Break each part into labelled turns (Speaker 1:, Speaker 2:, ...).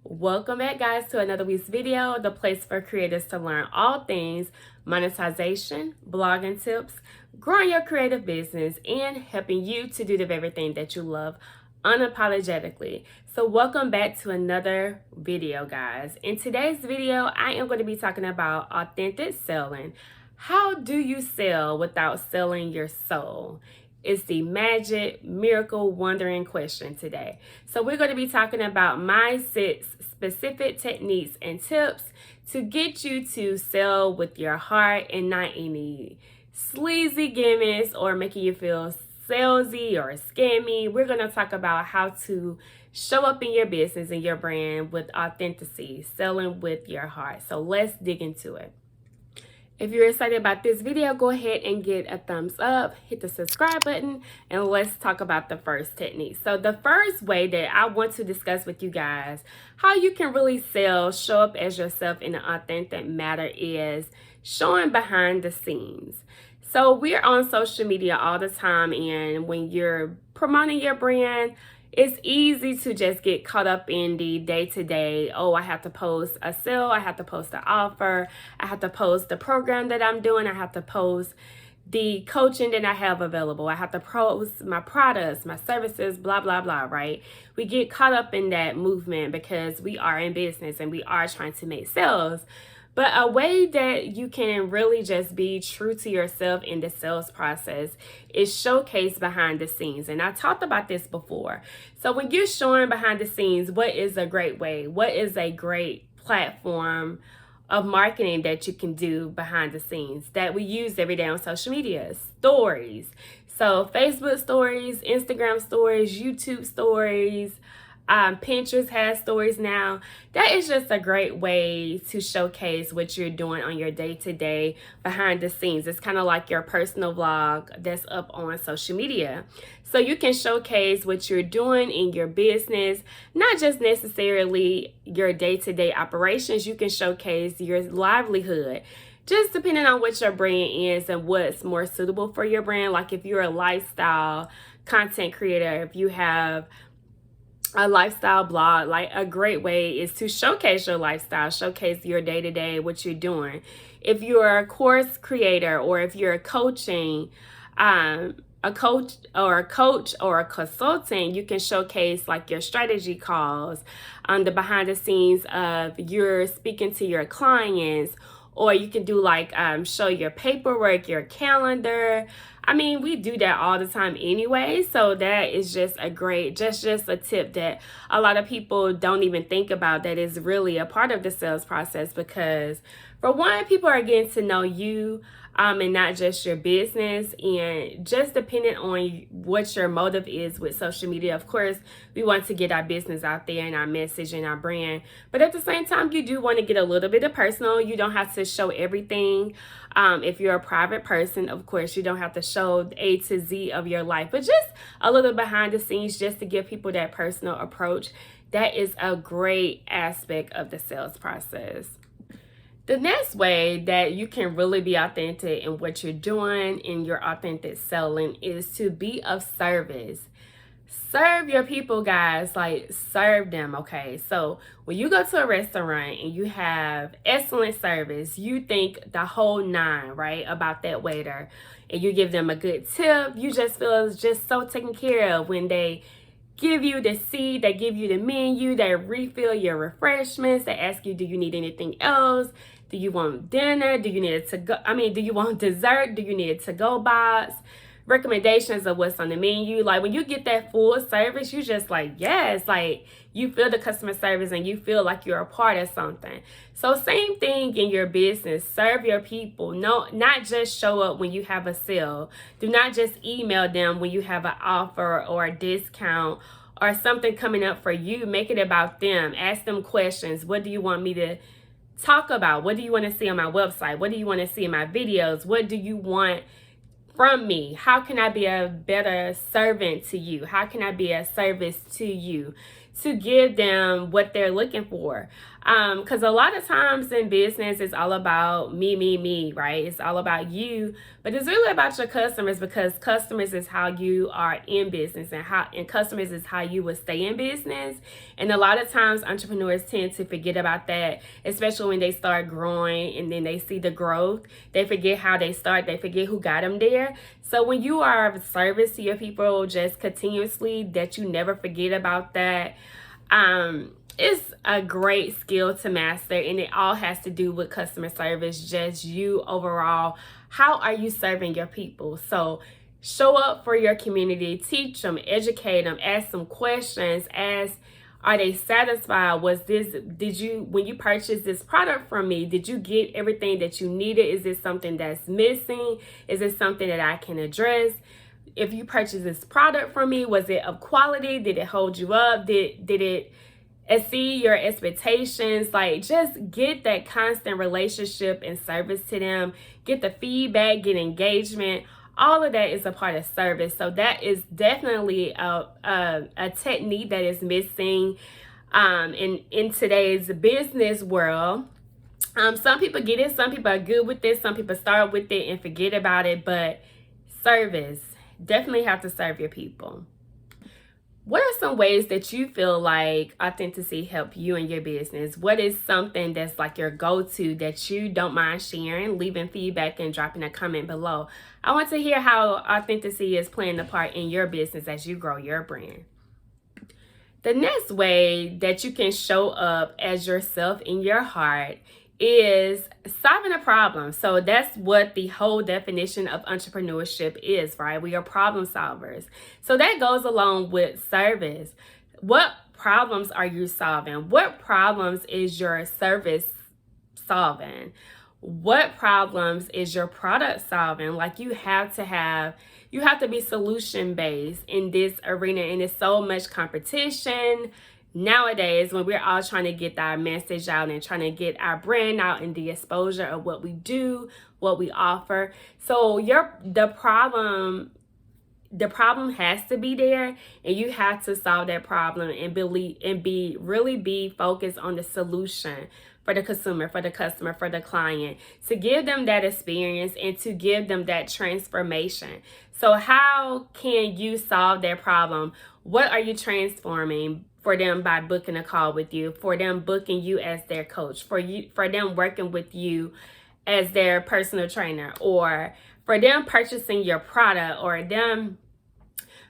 Speaker 1: Welcome back, guys, to another week's video, the place for creators to learn all things monetization, blogging tips, growing your creative business, and helping you to do the very thing that you love unapologetically. So welcome back to another video, guys. In today's video, I am going to be talking about authentic selling. How do you sell without selling your soul? Is the magic, miracle, wondering question today. So we're going to be talking about my 6 specific techniques and tips to get you to sell with your heart and not any sleazy gimmicks or making you feel salesy or scammy. We're going to talk about how to show up in your business and your brand with authenticity, selling with your heart. So let's dig into it. If you're excited about this video, go ahead and get a thumbs up, hit the subscribe button, and let's talk about the first technique. So the first way that I want to discuss with you guys how you can really show up as yourself in an authentic manner is showing behind the scenes. So we're on social media all the time, and when you're promoting your brand, it's easy to just get caught up in the day-to-day. Oh, I have to post a sale, I have to post an offer, I have to post the program that I'm doing, I have to post the coaching that I have available, I have to post my products, my services, blah, blah, blah, right? We get caught up in that movement because we are in business and we are trying to make sales. But a way that you can really just be true to yourself in the sales process is showcase behind the scenes. And I talked about this before. So when you're showing behind the scenes, what is a great way? What is a great platform of marketing that you can do behind the scenes that we use every day on social media? Stories. So Facebook stories, Instagram stories, YouTube stories, Pinterest has stories now. That is just a great way to showcase what you're doing on your day-to-day behind the scenes. It's kind of like your personal vlog that's up on social media. So you can showcase what you're doing in your business, not just necessarily your day-to-day operations. You can showcase your livelihood, just depending on what your brand is and what's more suitable for your brand. Like if you're a lifestyle content creator, if you have a lifestyle blog, like a great way is to showcase your lifestyle, showcase your day-to-day, what you're doing. If you're a course creator or if you're coaching, a coach or a consultant, you can showcase like your strategy calls, the behind the scenes of you're speaking to your clients, or you can do like show your paperwork, your calendar. I mean, we do that all the time anyway. So that is just a great, just a tip that a lot of people don't even think about that is really a part of the sales process, because for one, people are getting to know you and not just your business. And just depending on what your motive is with social media, of course, we want to get our business out there and our message and our brand. But at the same time, you do want to get a little bit of personal. You don't have to show everything. If you're a private person, of course, you don't have to show A to Z of your life, but just a little behind the scenes just to give people that personal approach. That is a great aspect of the sales process. The next way that you can really be authentic in what you're doing in your authentic selling is to be of service. Serve your people, guys. Like, serve them, okay? So when you go to a restaurant and you have excellent service, you think the whole nine, right, about that waiter, and you give them a good tip. You just feel just so taken care of when they give you the seat, they give you the menu, they refill your refreshments, they ask you, do you need anything else? Do you want dinner? Do you need it to go? Do you want dessert? Do you need a to-go box? Recommendations of what's on the menu. Like when you get that full service, you just like, yes, like you feel the customer service and you feel like you're a part of something. So same thing in your business. Serve your people. No, not just show up when you have a sale. Do not just email them when you have an offer or a discount or something coming up for you. Make it about them. Ask them questions. What do you want me to talk about? What do you want to see on my website? What do you want to see in my videos? What do you want from me? How can I be a better servant to you? How can I be a service to you? to give them what they're looking for. Because a lot of times in business, it's all about me, right? It's all about you, but it's really about your customers, because customers is how you are in business, and customers is how you will stay in business. And a lot of times entrepreneurs tend to forget about that, especially when they start growing and then they see the growth. They forget how they start. They forget who got them there. So when you are of service to your people just continuously, that you never forget about that. It's a great skill to master, and it all has to do with customer service, just you overall. How are you serving your people? So show up for your community, teach them, educate them, ask them questions, are they satisfied? When you purchased this product from me, did you get everything that you needed? Is this something that's missing? Is it something that I can address? If you purchased this product from me, was it of quality? Did it hold you up? Did it exceed your expectations? Like, just get that constant relationship and service to them. Get the feedback, get engagement. All of that is a part of service. So that is definitely a technique that is missing in today's business world. Some people get it, some people are good with it, some people start with it and forget about it, but service, definitely have to serve your people. What are some ways that you feel like authenticity help you in your business? What is something that's like your go-to that you don't mind sharing, leaving feedback, and dropping a comment below? I want to hear how authenticity is playing a part in your business as you grow your brand. The next way that you can show up as yourself in your heart is solving a problem. So that's what the whole definition of entrepreneurship is, right? We are problem solvers. So that goes along with service. What problems are you solving? What problems is your service solving? What problems is your product solving? Like, you have to be solution based in this arena, and there's so much competition nowadays when we're all trying to get our message out and trying to get our brand out and the exposure of what we do, what we offer. So the problem has to be there, and you have to solve that problem and really be focused on the solution for the consumer, for the customer, for the client, to give them that experience and to give them that transformation. So how can you solve their problem? What are you transforming for them by booking a call with you, for them booking you as their coach, for them working with you as their personal trainer, or for them purchasing your product, or them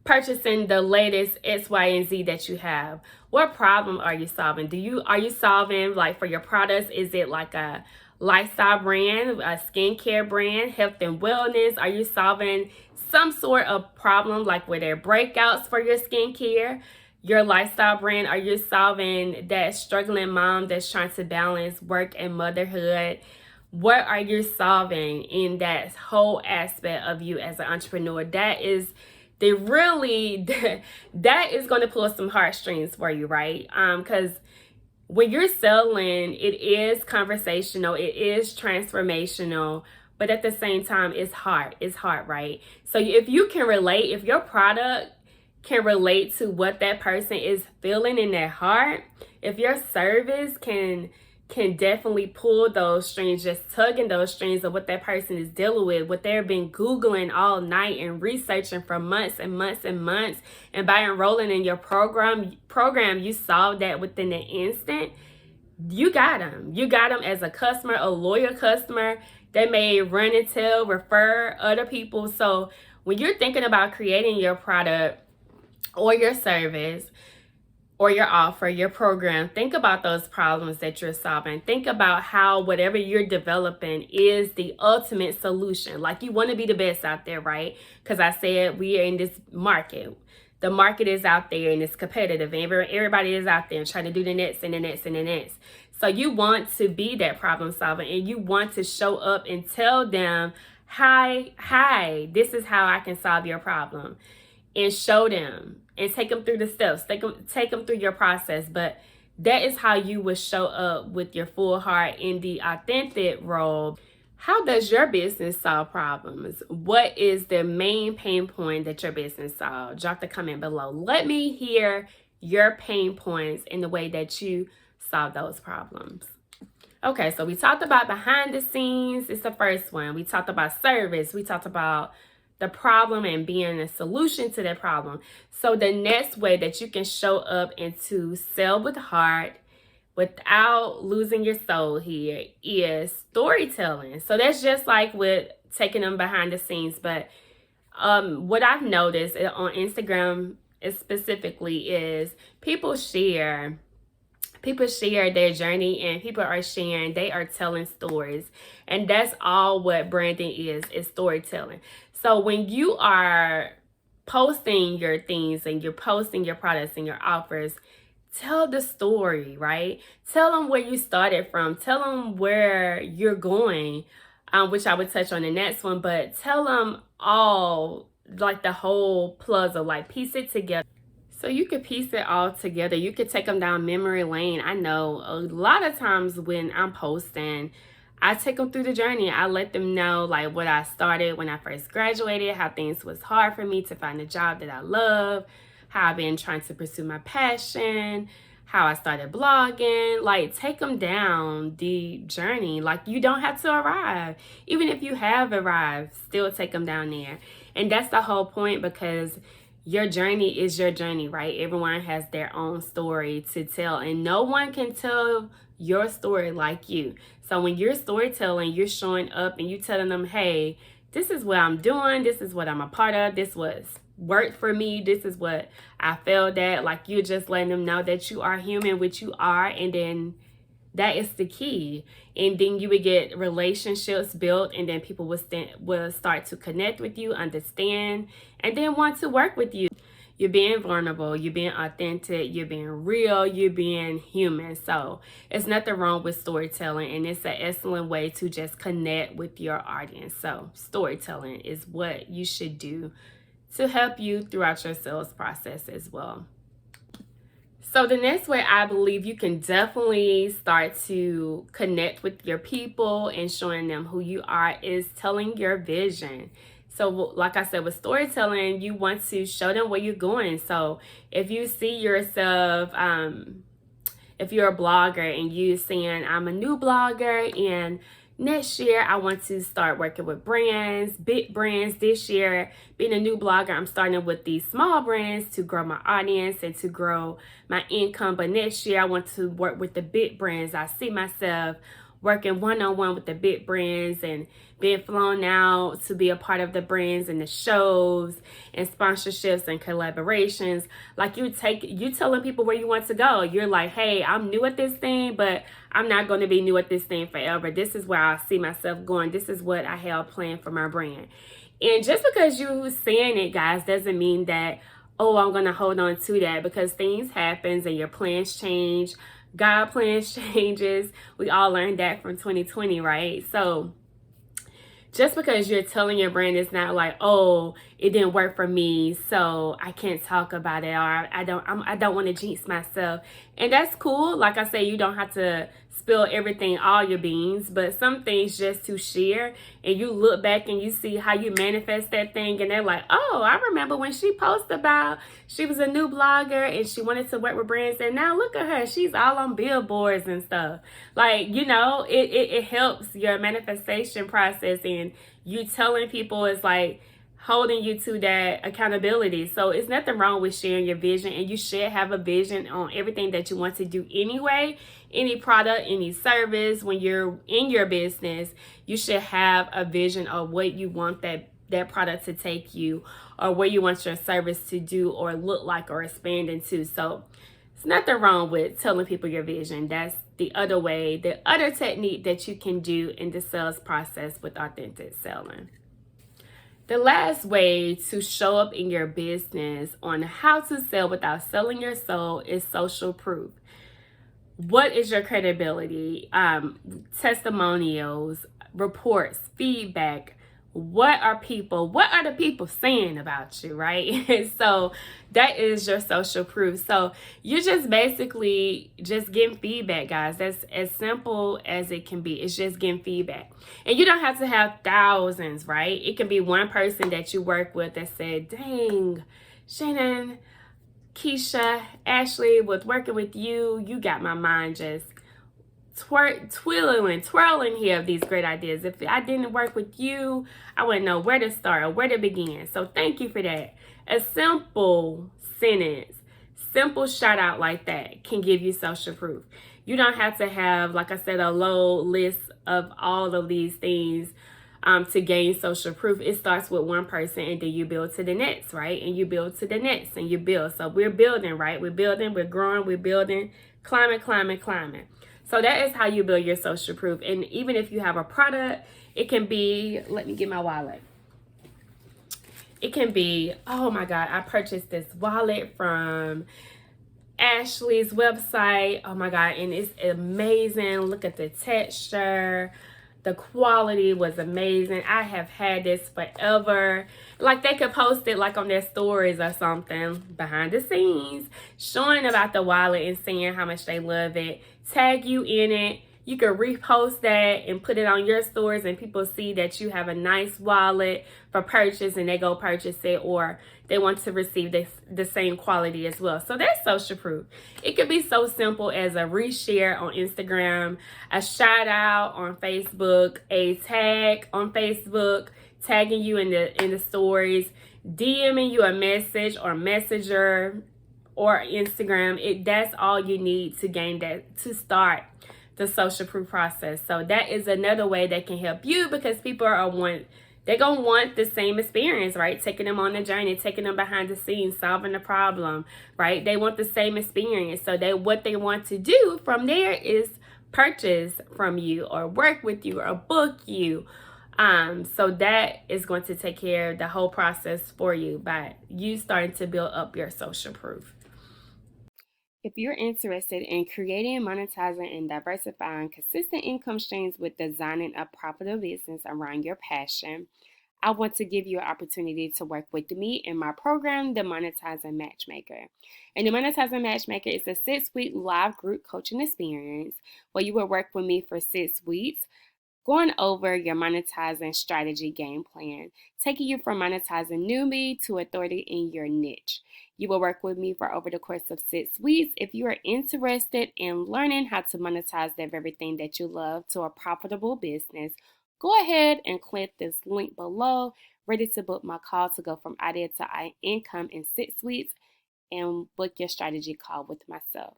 Speaker 1: purchasing the latest X, Y, and Z that you have? What problem are you solving? Are you solving, like, for your products? Is it like a lifestyle brand, a skincare brand, health and wellness? Are you solving some sort of problem, like with their breakouts for your skincare? Your lifestyle brand, are you solving that struggling mom that's trying to balance work and motherhood? What are you solving in that whole aspect of you as an entrepreneur? That is that is going to pull some heartstrings for you, right? Because when you're selling, it is conversational, it is transformational, but at the same time, it's hard, right? So if you can relate, if your product can relate to what that person is feeling in their heart, if your service can definitely pull those strings, just tugging those strings of what that person is dealing with, what they've been Googling all night and researching for months and months and months, and by enrolling in your program, you solve that within an instant. You got them as a customer, a loyal customer. They may run and tell, refer other people. So when you're thinking about creating your product or your service or your offer, your program, think about those problems that you're solving. Think about how whatever you're developing is the ultimate solution. Like, you want to be the best out there, right? Because I said we are in this market. The market is out there and it's competitive. And everybody is out there trying to do the next and the next and the next. So you want to be that problem solver, and you want to show up and tell them, hi, this is how I can solve your problem. And show them and take them through the steps. Take them through your process. But that is how you will show up with your full heart in the authentic role. How does your business solve problems? What is the main pain point that your business solves? Drop the comment below. Let me hear your pain points and the way that you solve those problems. Okay, so we talked about behind the scenes. It's the first one. We talked about service. We talked about the problem and being a solution to that problem. So the next way that you can show up and to sell with heart without losing your soul here is storytelling. So that's just like with taking them behind the scenes. But what I've noticed on Instagram specifically is people share their journey, and people are sharing, they are telling stories, and that's all what branding is storytelling. So when you are posting your things and you're posting your products and your offers, tell the story, right? Tell them where you started from, tell them where you're going, which I would touch on the next one, but tell them all, like the whole puzzle, like piece it together. So you could piece it all together. You could take them down memory lane. I know a lot of times when I'm posting, I take them through the journey. I let them know like what I started when I first graduated, how things was hard for me to find a job that I love, how I've been trying to pursue my passion, how I started blogging. Like, take them down the journey. Like, you don't have to arrive. Even if you have arrived, still take them down there. And that's the whole point, because your journey is your journey, right? Everyone has their own story to tell, and no one can tell your story like you. So when you're storytelling, you're showing up and you telling them, hey, this is what I'm doing, this is what I'm a part of, this was worked for me, this is what I failed at. Like, you're just letting them know that you are human, which you are, and then that is the key. And then you would get relationships built, and then people will start to connect with you, understand, and then want to work with you. You're being vulnerable, you're being authentic, you're being real, you're being human. So it's nothing wrong with storytelling, and it's an excellent way to just connect with your audience. So storytelling is what you should do to help you throughout your sales process as well. So the next way I believe you can definitely start to connect with your people and showing them who you are is telling your vision. So like I said, with storytelling, you want to show them where you're going. So if you see yourself, if you're a blogger and you're saying, I'm a new blogger, and next year I want to start working with brands, big brands. This year, being a new blogger, I'm starting with these small brands to grow my audience and to grow my income. But next year I want to work with the big brands. I see myself working one-on-one with the big brands and being flown out to be a part of the brands and the shows and sponsorships and collaborations. Like, you telling people where you want to go. You're like, hey, I'm new at this thing, but I'm not going to be new at this thing forever. This is where I see myself going. This is what I have planned for my brand. And just because you're saying it, guys, doesn't mean that, oh, I'm going to hold on to that, because things happen and your plans change. God plans changes. We all learned that from 2020, right? So just because you're telling your brand, it's not like, oh, it didn't work for me, so I can't talk about it, or I don't want to jinx myself. And that's cool. Like I say, you don't have to spill everything, all your beans, but some things just to share, and you look back and you see how you manifest that thing, and they're like, oh, I remember when she posted about she was a new blogger and she wanted to work with brands, and now look at her, she's all on billboards and stuff. Like, you know, it helps your manifestation process, and you telling people is like holding you to that accountability. So it's nothing wrong with sharing your vision, and you should have a vision on everything that you want to do anyway. Any product, any service, when you're in your business, you should have a vision of what you want that product to take you, or where you want your service to do or look like or expand into. So it's nothing wrong with telling people your vision. That's the other way, the other technique that you can do in the sales process with authentic selling. The last way to show up in your business on how to sell without selling your soul is social proof. What is your credibility? Testimonials, reports, feedback. What are the people saying about you, right? So that is your social proof. So you're just basically just getting feedback, guys. That's as simple as it can be. It's just getting feedback. And you don't have to have thousands, right? It can be one person that you work with that said, dang, Shannon, Keisha, Ashley, with working with you, you got my mind just twirling here of these great ideas. If I didn't work with you, I wouldn't know where to start or where to begin. So thank you for that. A simple sentence, simple shout out like that can give you social proof. You don't have to have, like I said, a low list of all of these things to gain social proof. It starts with one person and then you build to the next, right? And you build to the next and you build. So we're building, right? We're building, we're growing, we're building, climbing. So that is how you build your social proof. And even if you have a product, it can be, let me get my wallet. It can be, oh my God, I purchased this wallet from Ashley's website. Oh my God, and it's amazing. Look at the texture. The quality was amazing. I have had this forever. Like they could post it like on their stories or something behind the scenes, showing about the wallet and saying how much they love it. Tag you in it. You can repost that and put it on your stores and people see that you have a nice wallet for purchase and they go purchase it, or they want to receive the same quality as well. So that's social proof. It could be so simple as a reshare on Instagram, a shout out on Facebook, a tag on Facebook, tagging you in the stories, DMing you a message or messenger or Instagram. That's all you need to gain that, to start the social proof process. So that is another way that can help you, because people they're gonna want the same experience, right? Taking them on the journey, taking them behind the scenes, solving the problem, right? They want the same experience. So what they want to do from there is purchase from you or work with you or book you. So that is going to take care of the whole process for you by you starting to build up your social proof. If you're interested in creating, monetizing, and diversifying consistent income streams with designing a profitable business around your passion, I want to give you an opportunity to work with me in my program, The Monetizing Matchmaker. And The Monetizing Matchmaker is a 6-week live group coaching experience where you will work with me for 6 weeks, going over your monetizing strategy game plan, taking you from monetizing newbie to authority in your niche. You will work with me for over the course of 6 weeks. If you are interested in learning how to monetize that very thing that you love to a profitable business, go ahead and click this link below, ready to book my call to go from idea to income in 6 weeks and book your strategy call with myself.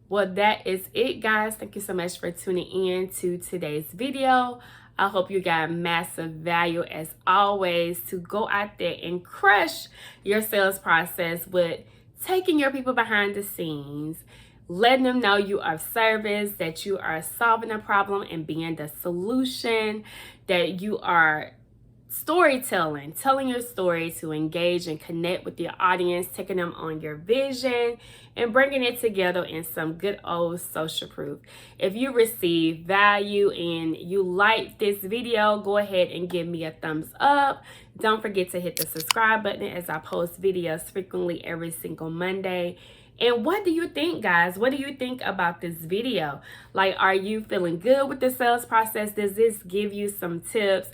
Speaker 1: Well, that is it, guys. Thank you so much for tuning in to today's video. I hope you got massive value as always to go out there and crush your sales process with taking your people behind the scenes, letting them know you are service, that you are solving a problem and being the solution, that you are storytelling, telling your story to engage and connect with your audience, taking them on your vision and bringing it together in some good old social proof. If you receive value and you like this video, go ahead and give me a thumbs up. Don't forget to hit the subscribe button as I post videos frequently every single Monday. And what do you think, guys? What do you think about this video? Like, are you feeling good with the sales process? Does this give you some tips?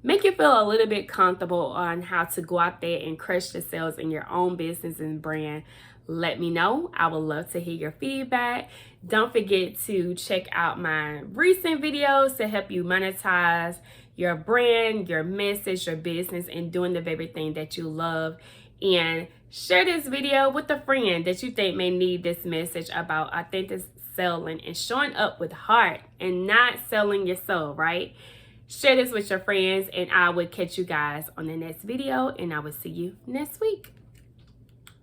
Speaker 1: Make you feel a little bit comfortable on how to go out there and crush the sales in your own business and brand? Let me know. I would love to hear your feedback. Don't forget to check out my recent videos to help you monetize your brand, your message, your business, and doing the very thing that you love. And share this video with a friend that you think may need this message about authentic selling and showing up with heart and not selling your soul, right? Share this with your friends, and I will catch you guys on the next video, and I will see you next week.